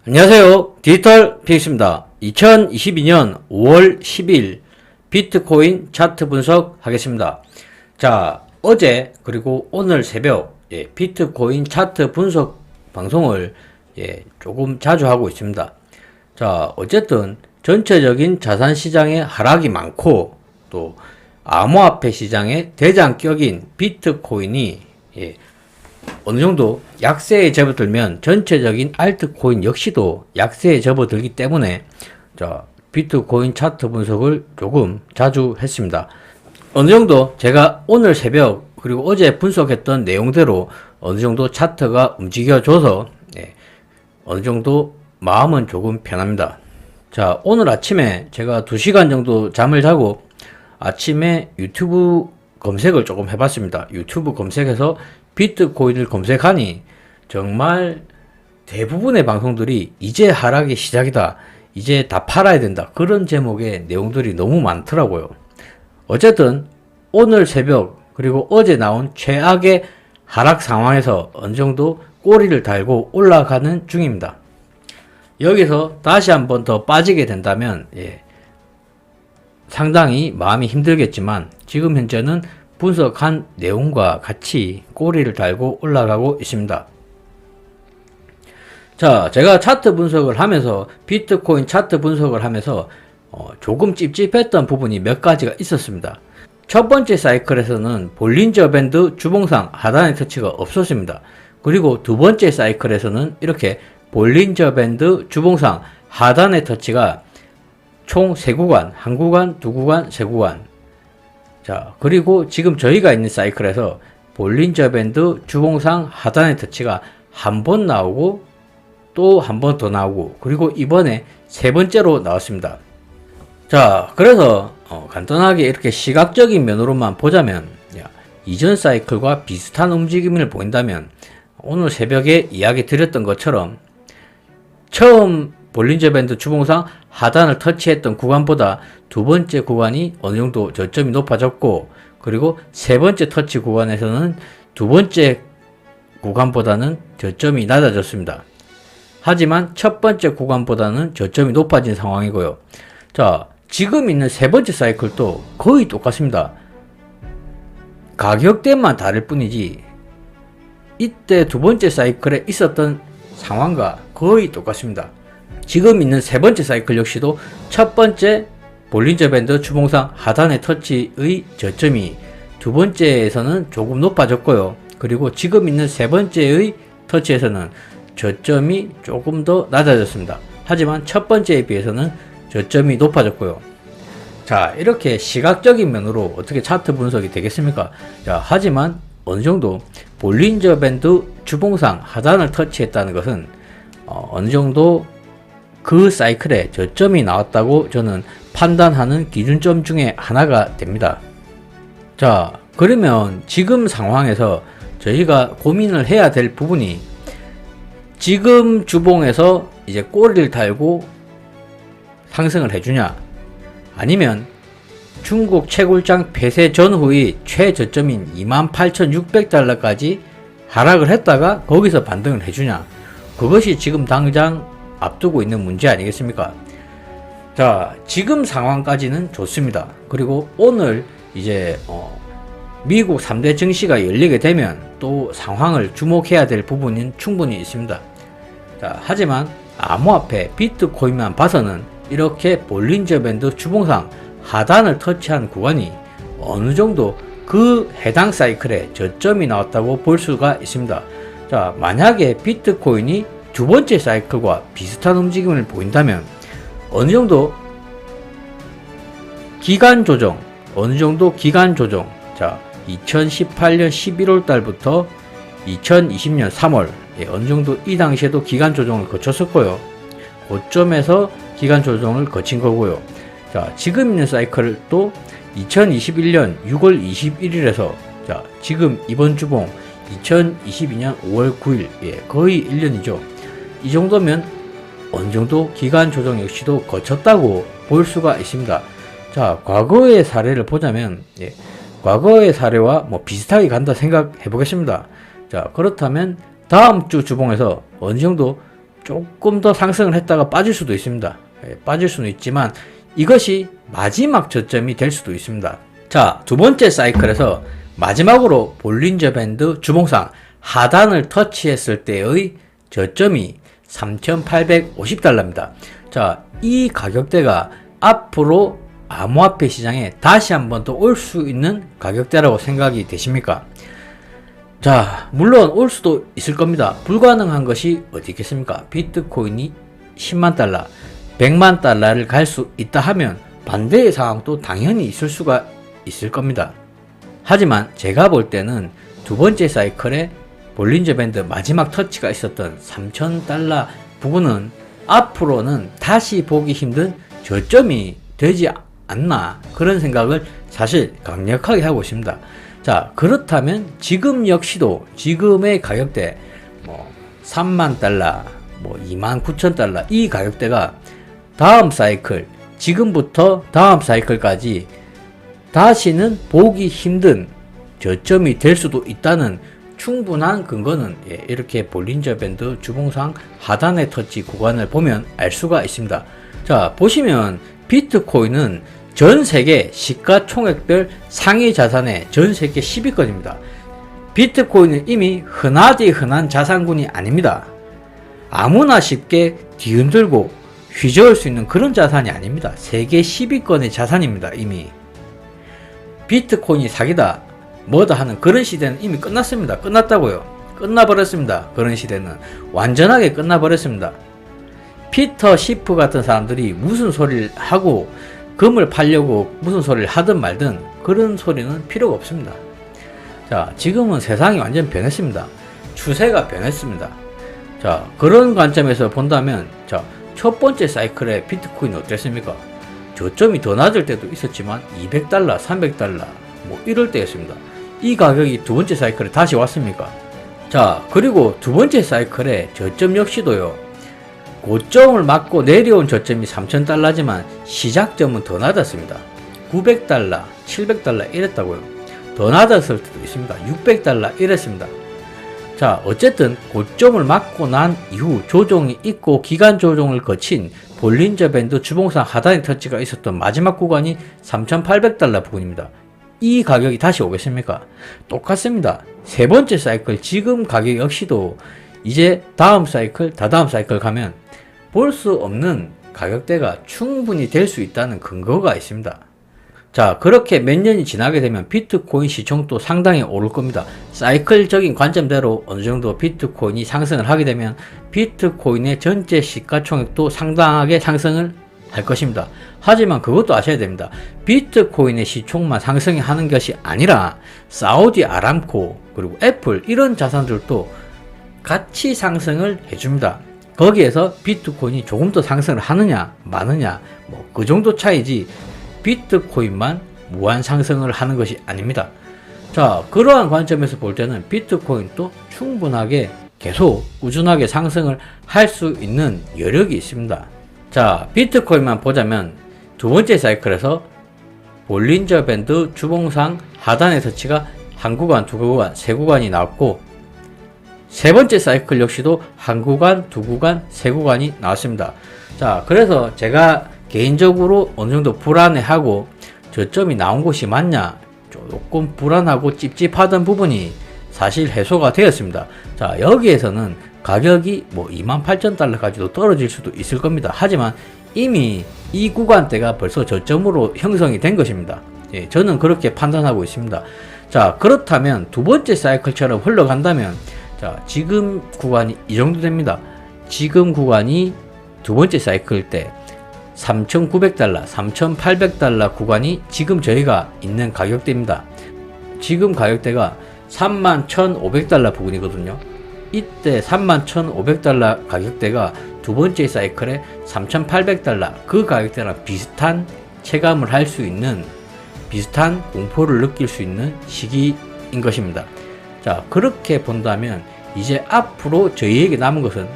안녕하세요. 디지털 PX입니다. 2022년 5월 10일 비트코인 차트 분석 하겠습니다. 자, 어제 그리고 오늘 새벽 비트코인 차트 분석 방송을 조금 자주 하고 있습니다. 자, 어쨌든 전체적인 자산 시장의 하락이 많고 또 암호화폐 시장의 대장격인 비트코인이 어느 정도 약세에 접어들면 전체적인 알트코인 역시도 약세에 접어들기 때문에 자, 비트코인 차트 분석을 조금 자주 했습니다. 어느 정도 제가 오늘 새벽 그리고 어제 분석했던 내용대로 어느 정도 차트가 움직여줘서 어느 정도 마음은 조금 편합니다. 자, 오늘 아침에 제가 2시간 정도 잠을 자고 아침에 유튜브 검색을 조금 해봤습니다. 유튜브 검색해서 비트코인을 검색하니 정말 대부분의 방송들이 이제 하락이 시작이다, 이제 다 팔아야 된다, 그런 제목의 내용들이 너무 많더라고요. 어쨌든 오늘 새벽 그리고 어제 나온 최악의 하락 상황에서 어느 정도 꼬리를 달고 올라가는 중입니다. 여기서 다시 한번 더 빠지게 된다면 상당히 마음이 힘들겠지만 지금 현재는 분석한 내용과 같이 꼬리를 달고 올라가고 있습니다. 자, 제가 차트 분석을 하면서 비트코인 차트 분석을 하면서 조금 찝찝했던 부분이 몇 가지가 있었습니다. 첫 번째 사이클에서는 볼린저 밴드 주봉상 하단의 터치가 없었습니다. 그리고 두 번째 사이클에서는 이렇게 볼린저 밴드 주봉상 하단의 터치가 총 3구간, 1구간, 2구간, 3구간. 자, 그리고 지금 저희가 있는 사이클에서 볼린저 밴드 주봉상 하단의 터치가 한 번 나오고 또 한 번 더 나오고 그리고 이번에 세 번째로 나왔습니다. 자, 그래서 간단하게 이렇게 시각적인 면으로만 보자면 이전 사이클과 비슷한 움직임을 보인다면 오늘 새벽에 이야기 드렸던 것처럼 처음 볼린저 밴드 주봉상 하단을 터치했던 구간보다 두 번째 구간이 어느 정도 저점이 높아졌고 그리고 세 번째 터치 구간에서는 두 번째 구간보다는 저점이 낮아졌습니다. 하지만 첫 번째 구간보다는 저점이 높아진 상황이고요. 자, 지금 있는 세 번째 사이클도 거의 똑같습니다. 가격대만 다를 뿐이지 이때 두 번째 사이클에 있었던 상황과 거의 똑같습니다. 지금 있는 세 번째 사이클 역시도 첫 번째 볼린저 밴드 주봉상 하단의 터치의 저점이 두 번째에서는 조금 높아졌고요. 그리고 지금 있는 세 번째의 터치에서는 저점이 조금 더 낮아졌습니다. 하지만 첫 번째에 비해서는 저점이 높아졌고요. 자, 이렇게 시각적인 면으로 어떻게 차트 분석이 되겠습니까? 자, 하지만 어느 정도 볼린저 밴드 주봉상 하단을 터치했다는 것은 어느 정도 그 사이클에 저점이 나왔다고 저는 판단하는 기준점 중에 하나가 됩니다. 자, 그러면 지금 상황에서 저희가 고민을 해야 될 부분이 지금 주봉에서 이제 꼬리를 달고 상승을 해주냐, 아니면 중국 채굴장 폐쇄 전후의 최저점인 28,600달러까지 하락을 했다가 거기서 반등을 해주냐, 그것이 지금 당장 앞두고 있는 문제 아니겠습니까? 자, 지금 상황까지는 좋습니다. 그리고 오늘 이제 미국 3대 증시가 열리게 되면 또 상황을 주목해야 될 부분은 충분히 있습니다. 자, 하지만 암호화폐 비트코인만 봐서는 이렇게 볼린저 밴드 주봉상 하단을 터치한 구간이 어느 정도 그 해당 사이클에 저점이 나왔다고 볼 수가 있습니다. 자, 만약에 비트코인이 두 번째 사이클과 비슷한 움직임을 보인다면 어느 정도 기간 조정, 자, 2018년 11월 달부터 2020년 3월 어느 정도 이 당시에도 기간 조정을 거쳤었고요. 고점에서 기간 조정을 거친 거고요. 자, 지금 있는 사이클도 2021년 6월 21일에서 자, 지금 이번 주봉 2022년 5월 9일 거의 1년이죠. 이 정도면 어느 정도 기간 조정 역시도 거쳤다고 볼 수가 있습니다. 자, 과거의 사례를 보자면 과거의 사례와 비슷하게 간다 생각해 보겠습니다. 자, 그렇다면 다음 주 주봉에서 어느 정도 조금 더 상승을 했다가 빠질 수도 있습니다. 빠질 수는 있지만 이것이 마지막 저점이 될 수도 있습니다. 자, 두 번째 사이클에서 마지막으로 볼린저 밴드 주봉상 하단을 터치했을 때의 저점이 3,850달러입니다. 자, 이 가격대가 앞으로 암호화폐 시장에 다시 한번 더 올 수 있는 가격대라고 생각이 되십니까? 자, 물론 올 수도 있을 겁니다. 불가능한 것이 어디 있겠습니까? 비트코인이 10만 달러, 100만 달러를 갈 수 있다 하면 반대의 상황도 당연히 있을 수가 있을 겁니다. 하지만 제가 볼 때는 두 번째 사이클에 볼린저 밴드 마지막 터치가 있었던 3,000달러 부분은 앞으로는 다시 보기 힘든 저점이 되지 않나, 그런 생각을 사실 강력하게 하고 있습니다. 자, 그렇다면 지금 역시도 지금의 가격대 3만 달러, 29,000달러 이 가격대가 다음 사이클, 지금부터 다음 사이클까지 다시는 보기 힘든 저점이 될 수도 있다는 충분한 근거는 이렇게 볼린저 밴드 주봉상 하단의 터치 구간을 보면 알 수가 있습니다. 자, 보시면 비트코인은 전 세계 시가총액별 상위 자산의 전 세계 10위권입니다. 비트코인은 이미 흔하디 흔한 자산군이 아닙니다. 아무나 쉽게 뒤흔들고 휘저을 수 있는 그런 자산이 아닙니다. 세계 10위권의 자산입니다. 이미 비트코인이 사기다 뭐다 하는 그런 시대는 이미 끝났습니다. 끝났다고요. 끝나버렸습니다. 그런 시대는 완전하게 끝나버렸습니다. 피터 시프 같은 사람들이 무슨 소리를 하고 금을 팔려고 무슨 소리를 하든 말든 그런 소리는 필요가 없습니다. 자, 지금은 세상이 완전 변했습니다. 추세가 변했습니다. 자, 그런 관점에서 본다면, 자, 첫 번째 사이클의 비트코인은 어땠습니까? 저점이 더 낮을 때도 있었지만 200달러, 300달러 이럴 때였습니다. 이 가격이 두 번째 사이클에 다시 왔습니까? 자, 그리고 두 번째 사이클의 저점 역시도요, 고점을 맞고 내려온 저점이 3,000달러지만 시작점은 더 낮았습니다. 900달러, 700달러 이랬다고요. 더 낮았을 때도 있습니다. 600달러 이랬습니다. 자, 어쨌든 고점을 맞고 난 이후 조정이 있고 기간 조정을 거친 볼린저 밴드 주봉상 하단의 터치가 있었던 마지막 구간이 3,800달러 부근입니다. 이 가격이 다시 오겠습니까? 똑같습니다. 세 번째 사이클 지금 가격 역시도 이제 다음 사이클, 다다음 사이클 가면 볼 수 없는 가격대가 충분히 될 수 있다는 근거가 있습니다. 자, 그렇게 몇 년이 지나게 되면 비트코인 시총도 상당히 오를 겁니다. 사이클적인 관점대로 어느 정도 비트코인이 상승을 하게 되면 비트코인의 전체 시가총액도 상당하게 상승을 할 것입니다. 하지만 그것도 아셔야 됩니다. 비트코인의 시총만 상승하는 것이 아니라 사우디 아람코 그리고 애플 이런 자산들도 같이 상승을 해줍니다. 거기에서 비트코인이 조금 더 상승을 하느냐 마느냐 그 정도 차이지 비트코인만 무한 상승을 하는 것이 아닙니다. 자, 그러한 관점에서 볼 때는 비트코인도 충분하게 계속 꾸준하게 상승을 할 수 있는 여력이 있습니다. 자, 비트코인만 보자면 두 번째 사이클에서 볼린저 밴드 주봉상 하단의 터치가 한 구간, 두 구간, 세 구간이 나왔고 세 번째 사이클 역시도 한 구간, 두 구간, 세 구간이 나왔습니다. 자, 그래서 제가 개인적으로 어느 정도 불안해하고 저점이 나온 곳이 맞냐 조금 불안하고 찝찝하던 부분이 사실 해소가 되었습니다. 자, 여기에서는 가격이 28,000달러까지도 떨어질 수도 있을 겁니다. 하지만 이미 이 구간대가 벌써 저점으로 형성이 된 것입니다. 예, 저는 그렇게 판단하고 있습니다. 자, 그렇다면 두 번째 사이클처럼 흘러간다면 자, 지금 구간이 이 정도 됩니다. 지금 구간이 두 번째 사이클 때 3,900달러, 3,800달러 구간이 지금 저희가 있는 가격대입니다. 지금 가격대가 31,500달러 부근이거든요. 이때 31,500달러 가격대가 두 번째 사이클에 3,800달러 그 가격대랑 비슷한 체감을 할 수 있는 비슷한 공포를 느낄 수 있는 시기인 것입니다. 자, 그렇게 본다면 이제 앞으로 저희에게 남은 것은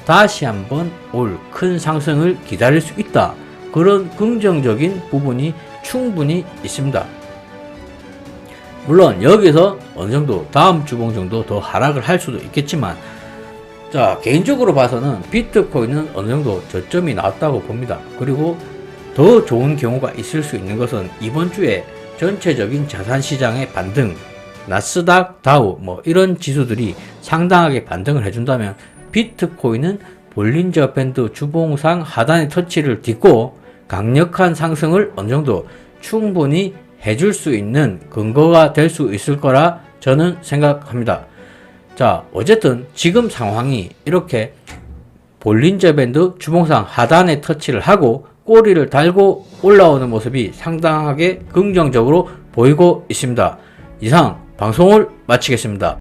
다시 한번 올 큰 상승을 기다릴 수 있다. 그런 긍정적인 부분이 충분히 있습니다. 물론 여기서 어느 정도 다음 주봉 정도 더 하락을 할 수도 있겠지만 자, 개인적으로 봐서는 비트코인은 어느 정도 저점이 나왔다고 봅니다. 그리고 더 좋은 경우가 있을 수 있는 것은 이번 주에 전체적인 자산 시장의 반등, 나스닥, 다우 뭐 이런 지수들이 상당하게 반등을 해준다면 비트코인은 볼린저 밴드 주봉상 하단의 터치를 딛고 강력한 상승을 어느 정도 충분히 해줄 수 있는 근거가 될 수 있을 거라 저는 생각합니다. 자, 어쨌든 지금 상황이 이렇게 볼린저 밴드 주봉상 하단에 터치를 하고 꼬리를 달고 올라오는 모습이 상당하게 긍정적으로 보이고 있습니다. 이상 방송을 마치겠습니다.